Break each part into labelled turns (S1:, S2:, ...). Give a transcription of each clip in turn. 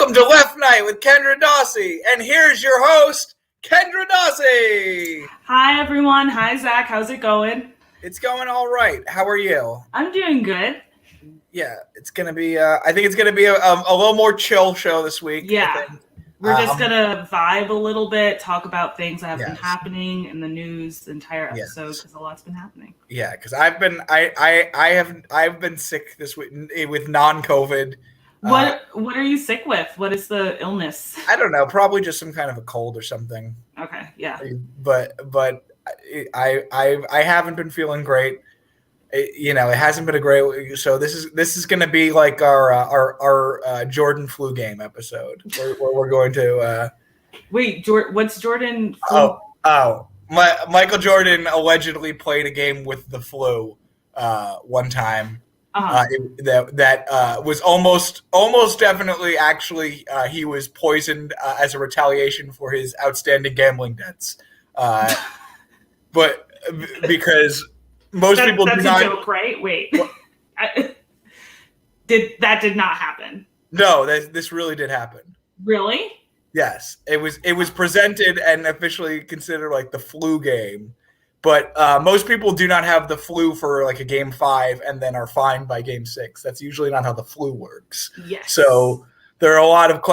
S1: Welcome to Left Night with Kendra Dawsey, and here's your host, Kendra Dawsey.
S2: Hi, everyone. Hi, Zach. How's it going?
S1: It's going all right. How are you?
S2: I'm doing good.
S1: Yeah, it's going to be, I think it's going to be a little more chill show this week.
S2: Yeah. We're just going to vibe a little bit, talk about things that have been happening in the news the entire episode, because a lot's been happening.
S1: Yeah, because I've been sick this week with non-COVID.
S2: What are you sick with? What is the illness?
S1: I don't know. Probably just some kind of a cold or something.
S2: Okay, yeah.
S1: But I haven't been feeling great. It hasn't been a great week. So this is going to be like our Jordan flu game episode where we're going to.
S2: Wait, what's Jordan?
S1: Michael Jordan allegedly played a game with the flu one time. That was almost definitely actually he was poisoned as a retaliation for his outstanding gambling debts, but because most people do not.
S2: That's a joke, right? Wait, did not happen?
S1: No, this really did happen.
S2: Really?
S1: Yes, it was presented and officially considered like the flu game. But most people do not have the flu for like a game 5 and then are fine by game 6. That's usually not how the flu works.
S2: Yes.
S1: So there are a lot of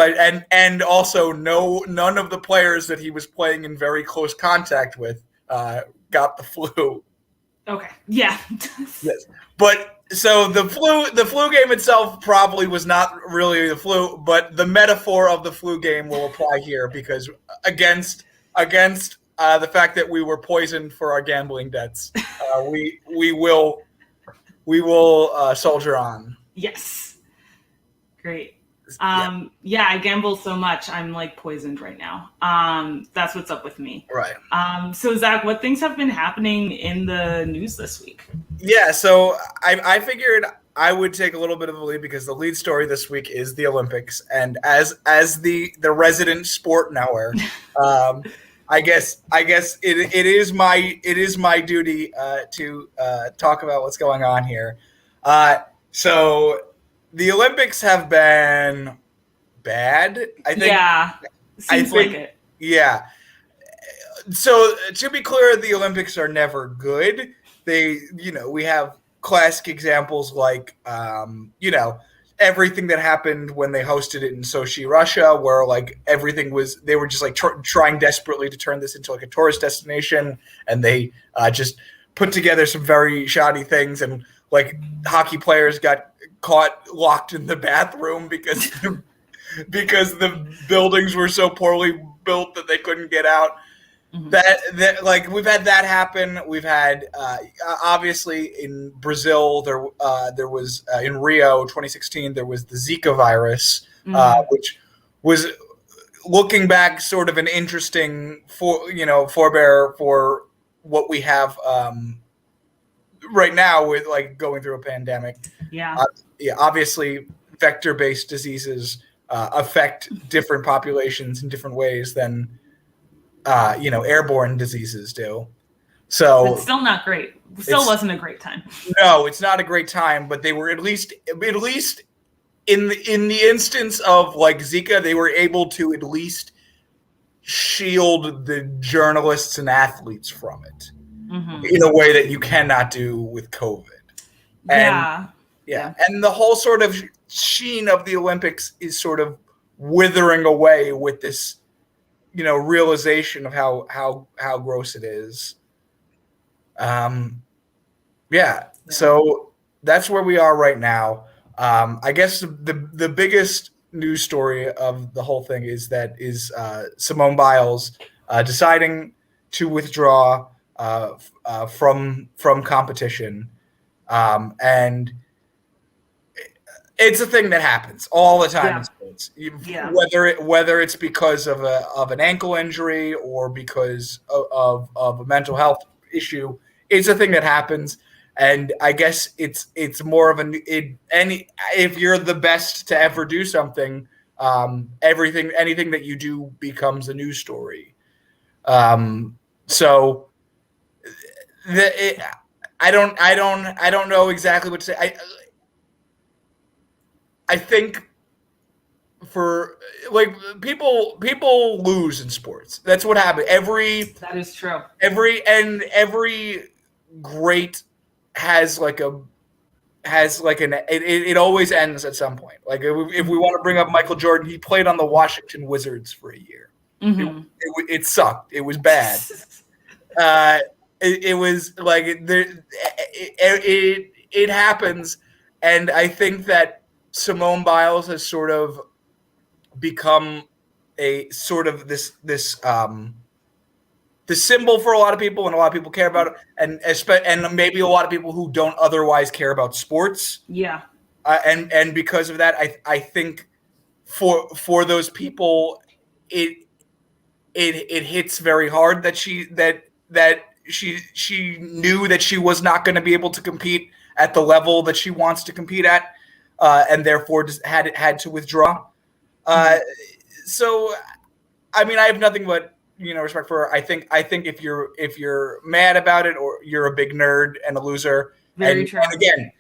S1: and also none of the players that he was playing in very close contact with got the flu.
S2: Okay. Yeah.
S1: Yes. But so the flu game itself probably was not really the flu, but the metaphor of the flu game will apply here because against the fact that we were poisoned for our gambling debts, we will soldier on.
S2: Yes, great. Yeah, I gamble so much. I'm like poisoned right now. That's what's up with me.
S1: Right.
S2: So Zach, what things have been happening in the news this week?
S1: Yeah, so I figured I would take a little bit of a lead because the lead story this week is the Olympics, and as the resident sport knower. I guess it is my duty to talk about what's going on here. So the Olympics have been bad. I think.
S2: Yeah, seems like it.
S1: Yeah. So to be clear, the Olympics are never good. We have classic examples like everything that happened when they hosted it in Sochi, Russia, where like they were just like trying desperately to turn this into like a tourist destination, and they just put together some very shoddy things, and like hockey players got caught locked in the bathroom because the buildings were so poorly built that they couldn't get out. Mm-hmm. That like we've had that happen. We've had obviously in Brazil there was in Rio 2016 there was the Zika virus, which was looking back sort of an interesting forebear for what we have right now with like going through a pandemic.
S2: Yeah.
S1: Obviously vector-based diseases affect different populations in different ways than airborne diseases do. So
S2: it's still not great. Still wasn't a great time.
S1: No, it's not a great time, but they were at least in the instance of like Zika, they were able to at least shield the journalists and athletes from it in a way that you cannot do with COVID. And, yeah. And the whole sort of sheen of the Olympics is sort of withering away with this realization of how gross it is. So that's where we are right now. I guess the biggest news story of the whole thing is Simone Biles deciding to withdraw from competition, and it's a thing that happens all the time in sports. Whether it's because of an ankle injury or because of a mental health issue, it's a thing that happens. And I guess it's more of if you're the best to ever do something, anything that you do becomes a news story. So I don't know exactly what to say. I think for like people lose in sports. That's what happened.
S2: That is true.
S1: Every great has like it always ends at some point. Like if we want to bring up Michael Jordan, he played on the Washington Wizards for a year.
S2: Mm-hmm.
S1: It sucked. It was bad. It was like it happens, and I think that Simone Biles has sort of become a sort of this the symbol for a lot of people, and a lot of people care about it, and maybe a lot of people who don't otherwise care about sports.
S2: Yeah.
S1: And because of that, I think for those people, it hits very hard that she knew that she was not going to be able to compete at the level that she wants to compete at, and therefore just had to withdraw. So, I mean, I have nothing but respect for her. I think if you're mad about it, or you're a big nerd and a loser.
S2: Very true.
S1: And again,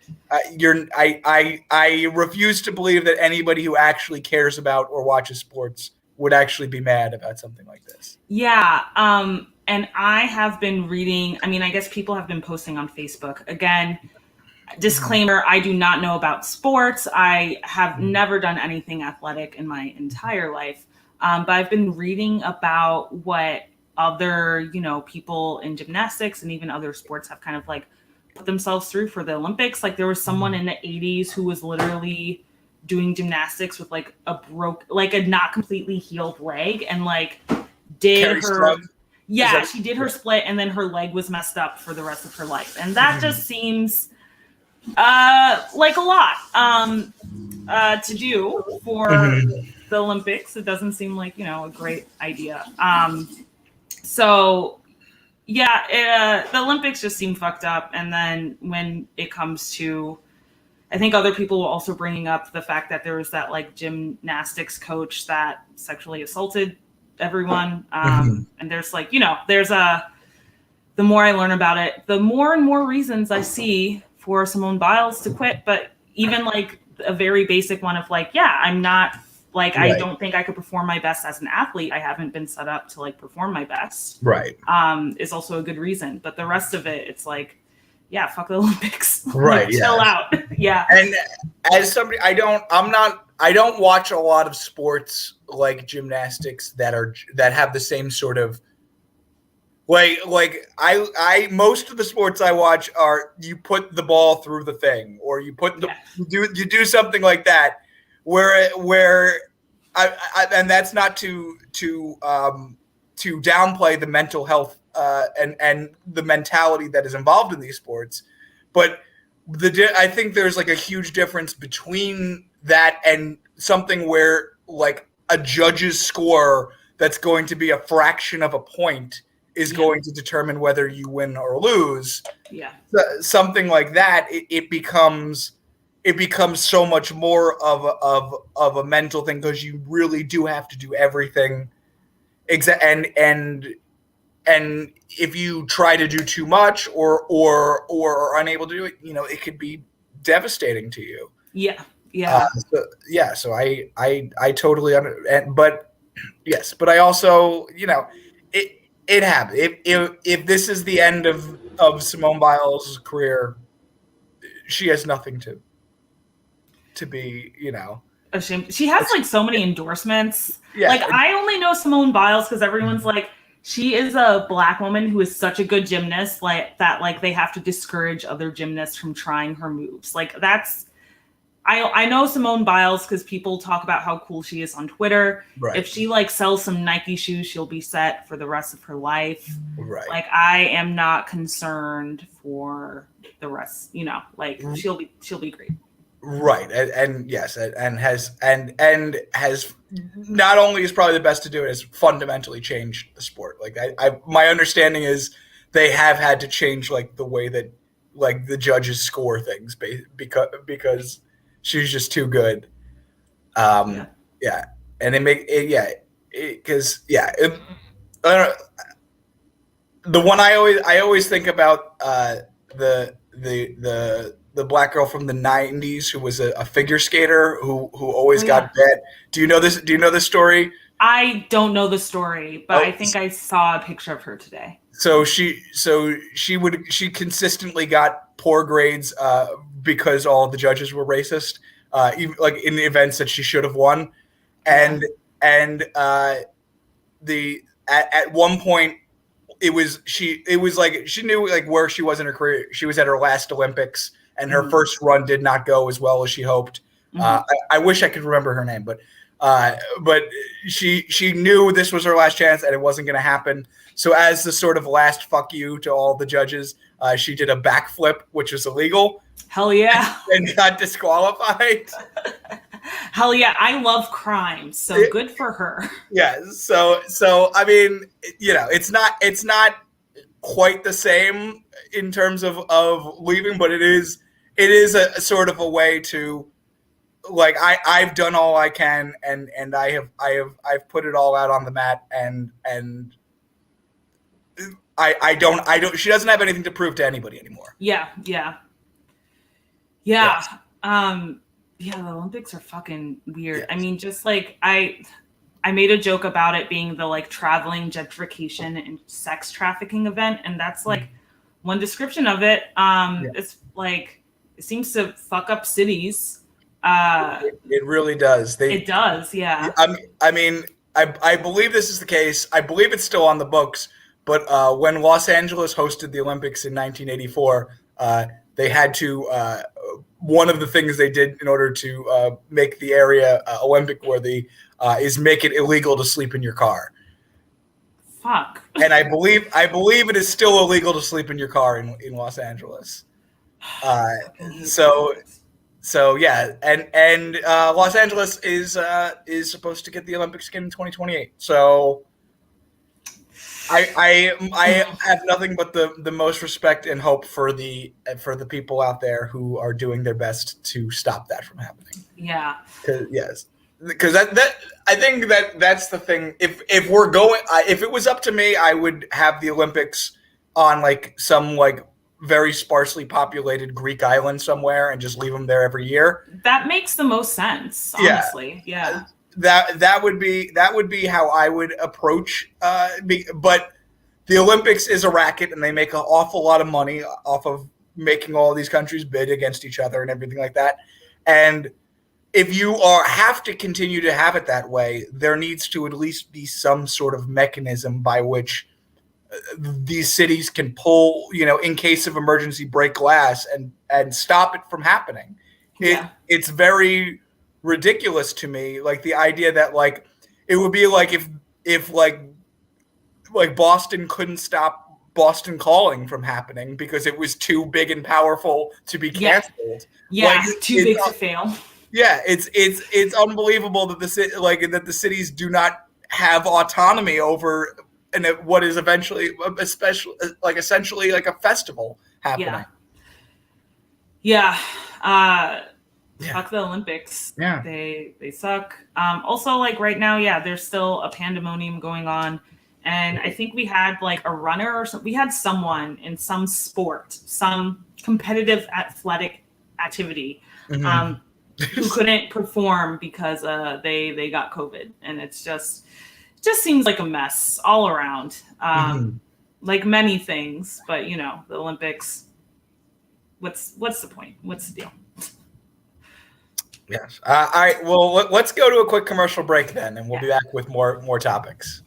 S1: I refuse to believe that anybody who actually cares about or watches sports would actually be mad about something like this.
S2: Yeah. And I have been reading, I mean, I guess people have been posting on Facebook. Again, disclaimer, I do not know about sports. I have never done anything athletic in my entire life. But I've been reading about what other, people in gymnastics and even other sports have kind of like put themselves through for the Olympics. Like there was someone in the 80s who was literally doing gymnastics with like a not completely healed leg, and like did her, she did her split, and then her leg was messed up for the rest of her life. And that just seems like a lot to do for the Olympics. It doesn't seem like, a great idea. So yeah, the Olympics just seem fucked up. And then when it comes to, I think other people were also bringing up the fact that there was that like gymnastics coach that sexually assaulted everyone. And there's like, the more I learn about it, the more and more reasons I see for Simone Biles to quit. But even like a very basic one of like, I'm not like, right. I don't think I could perform my best as an athlete. I haven't been set up to like perform my best.
S1: Right.
S2: Is also a good reason. But the rest of it, it's like, fuck the Olympics.
S1: Right.
S2: Like, chill out. Yeah.
S1: And as somebody, I don't watch a lot of sports like gymnastics that have the same sort of like I most of the sports I watch are you put the ball through the thing, or you put you do something like that where I and that's not to downplay the mental health and the mentality that is involved in these sports, but I think there's like a huge difference between that and something where like a judge's score that's going to be a fraction of a point is going to determine whether you win or lose.
S2: Yeah.
S1: Something like that, it becomes so much more of a mental thing, because you really do have to do everything. And if you try to do too much or are unable to do it, it could be devastating to you.
S2: Yeah. Yeah.
S1: So I totally understand, but yes, but I also, it happened. If this is the end of Simone Biles' career, she has nothing to be,
S2: ashamed. She has like so many endorsements.
S1: Yeah.
S2: Like I only know Simone Biles because everyone's like, she is a Black woman who is such a good gymnast, like that, like they have to discourage other gymnasts from trying her moves. Like that's, I know Simone Biles because people talk about how cool she is on Twitter.
S1: Right.
S2: If she like sells some Nike shoes, she'll be set for the rest of her life.
S1: Right.
S2: Like I am not concerned for the rest. Like she'll be great.
S1: Right. And yes, and has not only is probably the best to do it, has fundamentally changed the sport. Like my understanding is they have had to change like the way that like the judges score things because she's just too good. And it make it because the one I always think about the the black girl from the '90s who was a figure skater who always
S2: Oh,
S1: got
S2: yeah.
S1: bit. Do you know this? Do you know this story?
S2: I don't know the story, but
S1: Oh,
S2: I think I saw a picture of her today.
S1: she consistently got poor grades because all the judges were racist, even, like in the events that she should have won, and the at one point it was like she knew like where she was in her career. She was at her last Olympics, and her first run did not go as well as she hoped. I wish I could remember her name, but she knew this was her last chance and it wasn't going to happen. So as the sort of last fuck you to all the judges, she did a backflip, which was illegal.
S2: Hell yeah.
S1: And got disqualified.
S2: Hell yeah. I love crime, so good for her.
S1: Yeah. So I mean, it's not quite the same in terms of leaving, but it is a sort of a way to, like, I've done all I can, and I've put it all out on the mat, and I don't she doesn't have anything to prove to anybody anymore.
S2: Yeah.
S1: Yes.
S2: The Olympics are fucking weird. Yes. I mean, just like I made a joke about it being the like traveling gentrification and sex trafficking event, and that's like one description of it. It's like it seems to fuck up cities.
S1: It really does.
S2: It does, yeah.
S1: I mean, I believe this is the case. I believe it's still on the books. But when Los Angeles hosted the Olympics in 1984, they had to. One of the things they did in order to make the area Olympic worthy is make it illegal to sleep in your car.
S2: Fuck.
S1: And I believe it is still illegal to sleep in your car in Los Angeles. So yeah, and Los Angeles is supposed to get the Olympics again in 2028. So I have nothing but the most respect and hope for the people out there who are doing their best to stop that from happening.
S2: Yeah.
S1: Because that I think that's the thing. If we're going, if it was up to me, I would have the Olympics on like some like very sparsely populated Greek island somewhere and just leave them there every year.
S2: That makes the most sense, honestly. Yeah.
S1: That would be how I would approach. But the Olympics is a racket, and they make an awful lot of money off of making all these countries bid against each other and everything like that. And if you have to continue to have it that way, there needs to at least be some sort of mechanism by which these cities can pull, in case of emergency, break glass and stop it from happening. It's very ridiculous to me, like the idea that like it would be like if like Boston couldn't stop Boston Calling from happening because it was too big and powerful to be canceled.
S2: Yeah, too big to fail.
S1: Yeah, it's unbelievable that the cities do not have autonomy over what is eventually essentially like a festival happening.
S2: Yeah. Fuck the Olympics.
S1: Yeah.
S2: They suck. Also, like right now, there's still a pandemonium going on. And I think we had like a runner or something. We had someone in some sport, some competitive athletic activity, who couldn't perform because they got COVID. And it just seems like a mess all around. Like many things, but the Olympics, what's the point? What's the deal?
S1: Yes. All right. Well, let's go to a quick commercial break then, and we'll be back with more topics.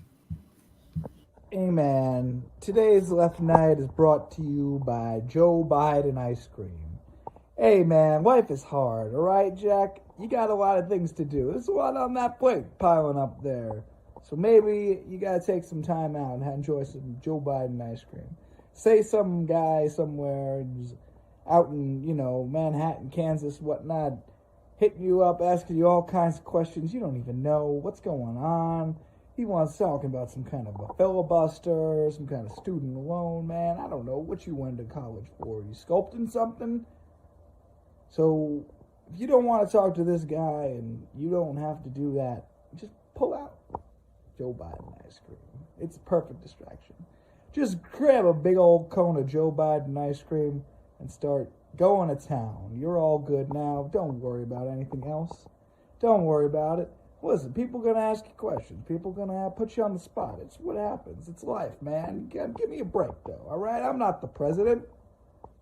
S3: Hey man, today's Left Night is brought to you by Joe Biden Ice Cream. Hey man, life is hard, alright Jack? You got a lot of things to do. There's a lot on that plate piling up there. So maybe you gotta take some time out and enjoy some Joe Biden ice cream. Say some guy somewhere out in, Manhattan, Kansas, whatnot, hitting you up, asking you all kinds of questions. You don't even know what's going on. He wants talking about some kind of a filibuster, some kind of student loan, man. I don't know what you went to college for. You sculpting something? So if you don't want to talk to this guy and you don't have to do that, just pull out Joe Biden ice cream. It's a perfect distraction. Just grab a big old cone of Joe Biden ice cream, and start going to town. You're all good now. Don't worry about anything else. Don't worry about it. Listen, people gonna ask you questions. People gonna put you on the spot. It's what happens. It's life, man. Give me a break, though, all right? I'm not the president.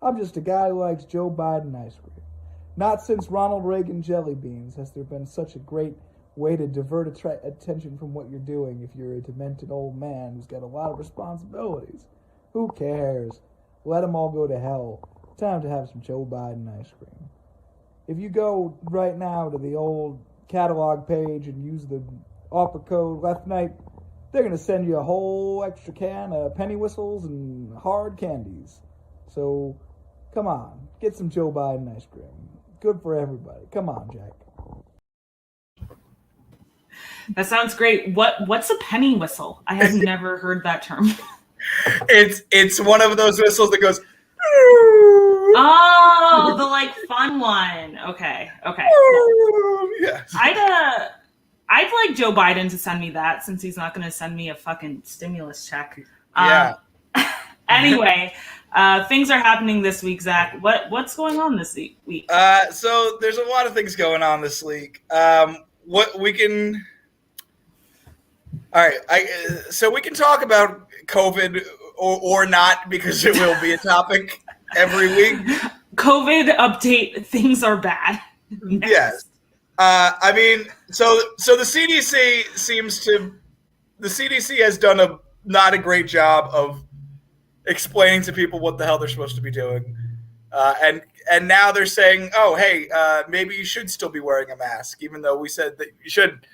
S3: I'm just a guy who likes Joe Biden ice cream. Not since Ronald Reagan jelly beans has there been such a great way to divert attention from what you're doing if you're a demented old man who's got a lot of responsibilities. Who cares? Let them all go to hell. Time to have some Joe Biden ice cream. If you go right now to the old catalog page and use the offer code LEFTNIGHT, they're going to send you a whole extra can of penny whistles and hard candies. So, come on, get some Joe Biden ice cream. Good for everybody. Come on, Jack.
S2: That sounds great. What's a penny whistle? I have never heard that term.
S1: It's one of those whistles that goes.
S2: Oh, the like fun one. Okay.
S1: Yeah.
S2: I'd like Joe Biden to send me that since he's not going to send me a fucking stimulus check.
S1: Yeah.
S2: Anyway, things are happening this week, Zach. What's going on this week?
S1: So there's a lot of things going on this week. What we can. All right, so we can talk about COVID or not because it will be a topic every week.
S2: COVID update: things are bad.
S1: Yes, I mean, so the CDC has done not a great job of explaining to people what the hell they're supposed to be doing, and now they're saying, oh, hey, maybe you should still be wearing a mask, even though we said that you shouldn't.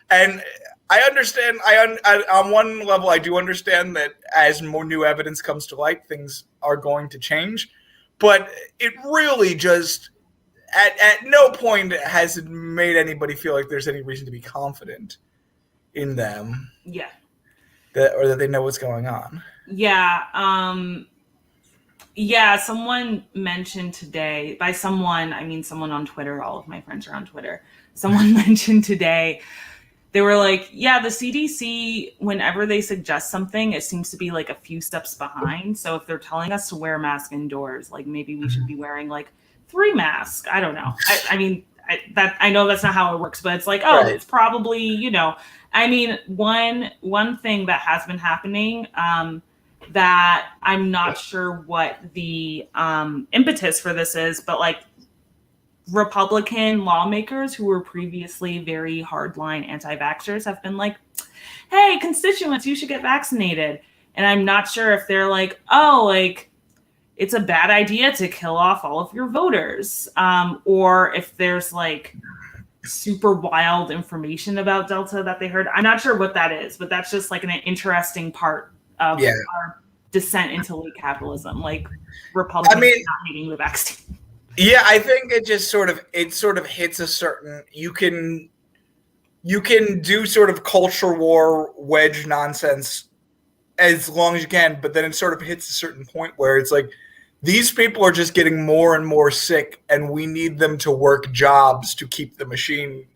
S1: And I understand. On one level, I do understand that as more new evidence comes to light, things are going to change. But it really just at no point has it made anybody feel like there's any reason to be confident in them.
S2: Yeah.
S1: That they know what's going on.
S2: Yeah. Yeah. Someone mentioned today. By someone, I mean someone on Twitter. All of my friends are on Twitter. Someone mentioned today. They were like, yeah, the CDC, whenever they suggest something, it seems to be like a few steps behind. So if they're telling us to wear a mask indoors, like maybe we should be wearing like 3 masks. I don't know. I mean, I know that's not how it works, but it's like, oh, right. It's probably, I mean, one thing that has been happening that I'm not sure what the impetus for this is, but like, Republican lawmakers who were previously very hardline anti-vaxxers have been like, hey, constituents, you should get vaccinated. And I'm not sure if they're like, oh, like it's a bad idea to kill off all of your voters. Or if there's like super wild information about Delta that they heard. I'm not sure what that is, but that's just like an interesting part of our descent into late capitalism. Like Republicans not needing the vaccine.
S1: Yeah, I think it just sort of hits a certain you can do sort of culture war wedge nonsense as long as you can, but then it sort of hits a certain point where it's like these people are just getting more and more sick and we need them to work jobs to keep the machine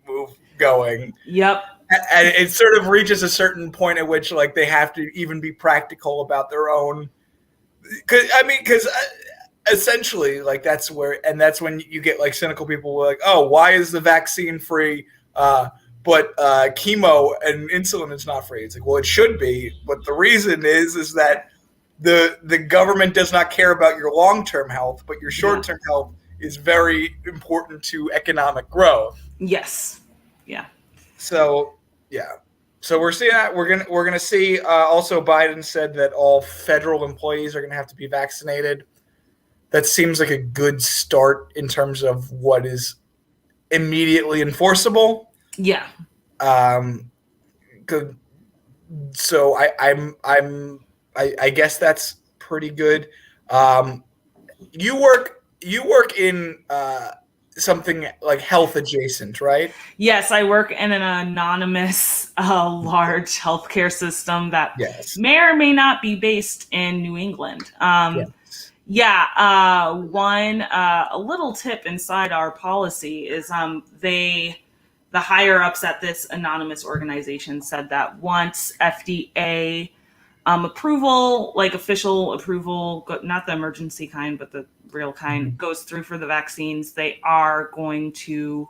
S1: going.
S2: Yep.
S1: And it sort of reaches a certain point at which like they have to even be practical about their own because essentially, like that's when you get like cynical people who are like, oh, why is the vaccine free, but chemo and insulin is not free? It's like, well, it should be, but the reason is that the government does not care about your long-term health, but your short-term health is very important to economic growth.
S2: Yes. Yeah.
S1: So we're seeing that we're gonna see. Also, Biden said that all federal employees are gonna have to be vaccinated. That seems like a good start in terms of what is immediately enforceable.
S2: Yeah.
S1: So I guess that's pretty good. You work in something like health adjacent, right?
S2: Yes, I work in an anonymous large healthcare system that may or may not be based in New England. A little tip inside our policy is the higher ups at this anonymous organization said that once FDA approval, like official approval, not the emergency kind, but the real kind, goes through for the vaccines, they are going to,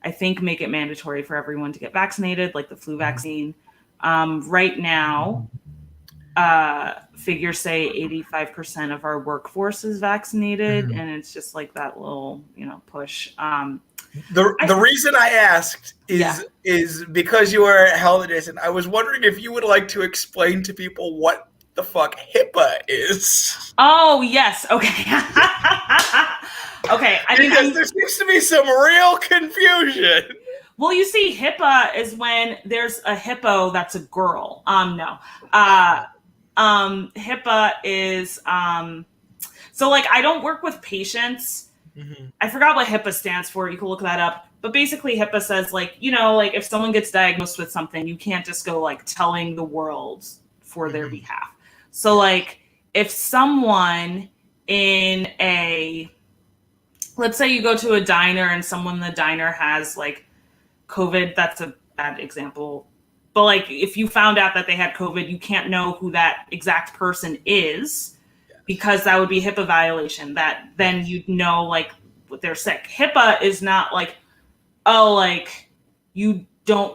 S2: I think, make it mandatory for everyone to get vaccinated, like the flu vaccine. Right now, figures say 85% of our workforce is vaccinated, and it's just like that little, push.
S1: The reason I asked is because you are a health adjacent. I was wondering if you would like to explain to people what the fuck HIPAA is.
S2: Oh, yes. Okay. Okay.
S1: Because there seems to be some real confusion.
S2: Well, you see, HIPAA is when there's a hippo that's a girl. No. HIPAA is so like I don't work with patients. I forgot what HIPAA stands for. You can look that up. But basically HIPAA says like if someone gets diagnosed with something, you can't just go like telling the world for their behalf. So like if someone let's say you go to a diner and someone in the diner has like COVID, that's a bad example. But like if you found out that they had COVID, you can't know who that exact person is because that would be HIPAA violation. That then you'd know like what they're sick. HIPAA is not like, oh, like you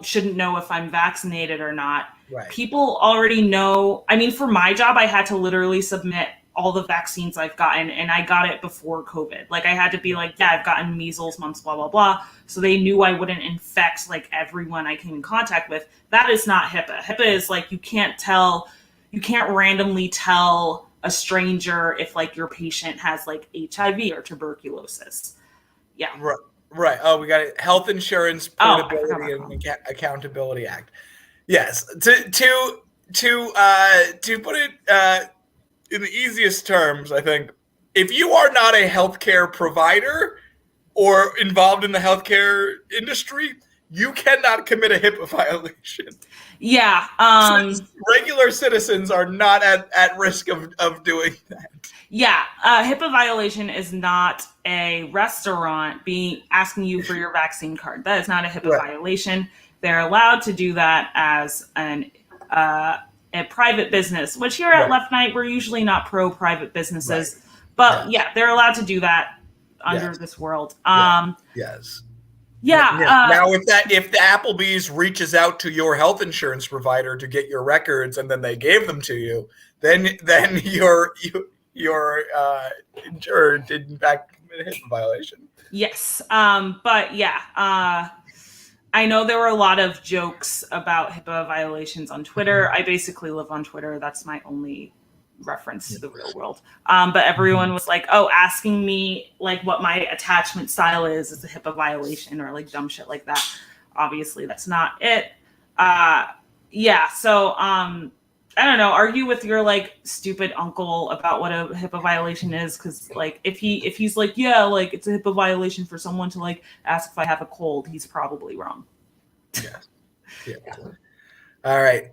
S2: shouldn't know if I'm vaccinated or not.
S1: Right.
S2: People already know. I mean, for my job, I had to literally submit all the vaccines I've gotten, and I got it before COVID. Like I had to be like, yeah, I've gotten measles, mumps, blah, blah, blah. So they knew I wouldn't infect like everyone I came in contact with. That is not HIPAA. HIPAA is like, you can't randomly tell a stranger if like your patient has like HIV or tuberculosis. Yeah.
S1: Right. Oh, we got it. Health Insurance Portability and Accountability Act. Yes. To put it in the easiest terms, I think if you are not a healthcare provider or involved in the healthcare industry, you cannot commit a HIPAA violation.
S2: Yeah.
S1: Regular citizens are not at risk of doing that.
S2: Yeah. HIPAA violation is not a restaurant asking you for your vaccine card. That is not a HIPAA violation. They're allowed to do that as a private business, which here at Left Nite, we're usually not pro private businesses, but they're allowed to do that under this world.
S1: Yes.
S2: Yeah.
S1: Now, if the Applebee's reaches out to your health insurance provider to get your records and then they gave them to you, then you're injured did in fact commit a HIPAA violation.
S2: Yes. But yeah. I know there were a lot of jokes about HIPAA violations on Twitter. I basically live on Twitter. That's my only reference to the real world. But everyone was like, oh, asking me like what my attachment style is a HIPAA violation or like dumb shit like that. Obviously, that's not it. Yeah. So I don't know. Argue with your like stupid uncle about what a HIPAA violation is, because like if he's like, yeah, like it's a HIPAA violation for someone to like ask if I have a cold, he's probably wrong.
S1: Yeah. All right.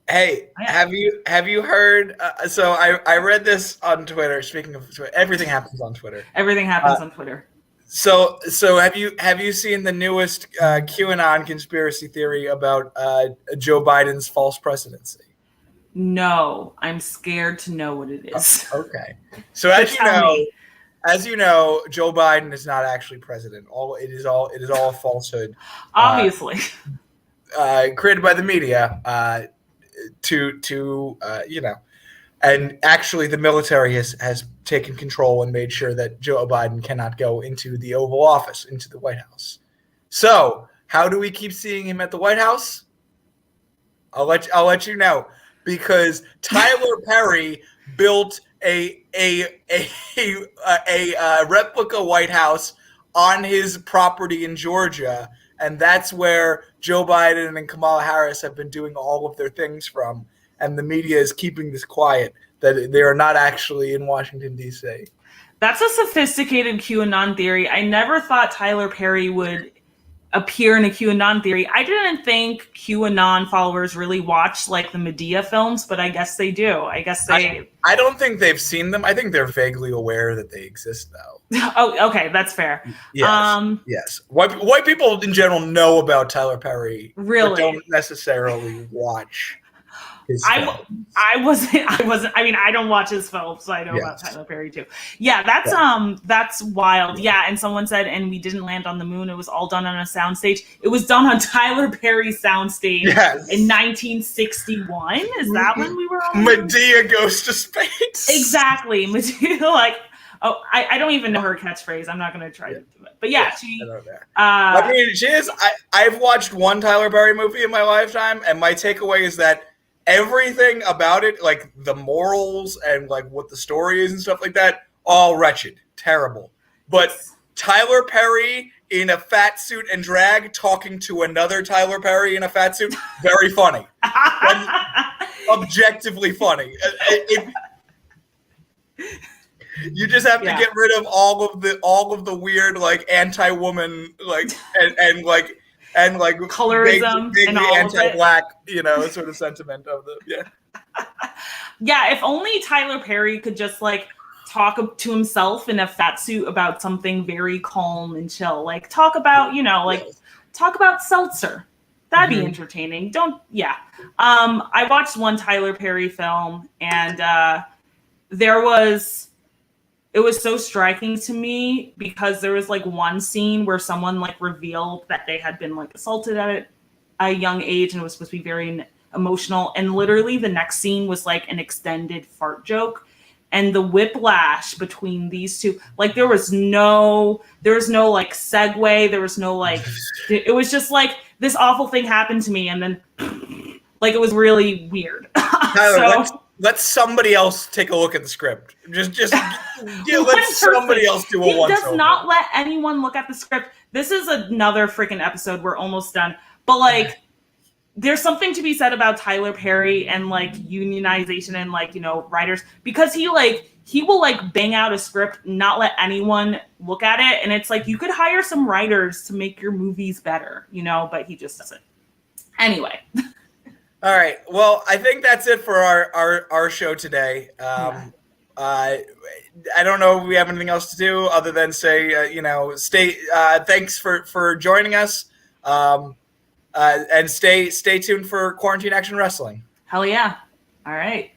S1: Hey, have you heard? So I read this on Twitter. Speaking of Twitter, everything happens on Twitter.
S2: Everything happens on Twitter.
S1: So have you seen the newest QAnon conspiracy theory about Joe Biden's false presidency?
S2: No, I'm scared to know what it is.
S1: Okay. So as you know, Joe Biden is not actually president. It is all a falsehood.
S2: Obviously.
S1: Created by the media to and actually the military has taken control and made sure that Joe Biden cannot go into the Oval Office, into the White House. So how do we keep seeing him at the White House? I'll let you know, because Tyler Perry built a replica White House on his property in Georgia, and that's where Joe Biden and Kamala Harris have been doing all of their things from. And the media is keeping this quiet, that they are not actually in Washington, D.C.
S2: That's a sophisticated QAnon theory. I never thought Tyler Perry would appear in a QAnon theory. I didn't think QAnon followers really watch like the Medea films, but I guess they do. I don't
S1: think they've seen them. I think they're vaguely aware that they exist, though.
S2: Oh, okay, that's fair.
S1: Yes. Yes. White people in general know about Tyler Perry,
S2: really,
S1: but don't necessarily watch. his
S2: I
S1: films.
S2: wasn't. I mean, I don't watch his films, so I know about Tyler Perry too. Yeah, that's wild. Yeah, and someone said, and we didn't land on the moon. It was all done on a soundstage. It was done on Tyler Perry's soundstage in 1961. Is that when we were on the moon?
S1: Medea goes to space.
S2: Exactly, Medea. Like, oh, I don't even know her catchphrase. I'm not going to try to do it. But yeah, she.
S1: I mean, she is. I've watched one Tyler Perry movie in my lifetime, and my takeaway is that everything about it, like the morals and like what the story is and stuff like that, all wretched, terrible. But Tyler Perry in a fat suit and drag talking to another Tyler Perry in a fat suit, very funny. Objectively funny. You just have to get rid of all of the weird like anti-woman like and
S2: colorism and all
S1: anti-black, sort of sentiment of the
S2: Yeah, if only Tyler Perry could just like talk to himself in a fat suit about something very calm and chill. Like talk about, talk about seltzer. That'd be entertaining. I watched one Tyler Perry film and it was so striking to me because there was like one scene where someone like revealed that they had been like assaulted at a young age and it was supposed to be very emotional. And literally the next scene was like an extended fart joke. And the whiplash between these two, like there was no like segue. There was no like, it was just like this awful thing happened to me. And then like, it was really weird.
S1: Tyler, let somebody else take a look at the script. Just let somebody else do a once over.
S2: He does not let anyone look at the script. This is another freaking episode. We're almost done. But like, there's something to be said about Tyler Perry and like unionization and like, writers, because he will like bang out a script, not let anyone look at it. And it's like, you could hire some writers to make your movies better, but he just doesn't. Anyway.
S1: All right. Well, I think that's it for our show today. I don't know if we have anything else to do other than say, thanks for joining us. And stay tuned for Quarantine Action Wrestling.
S2: Hell yeah. All right.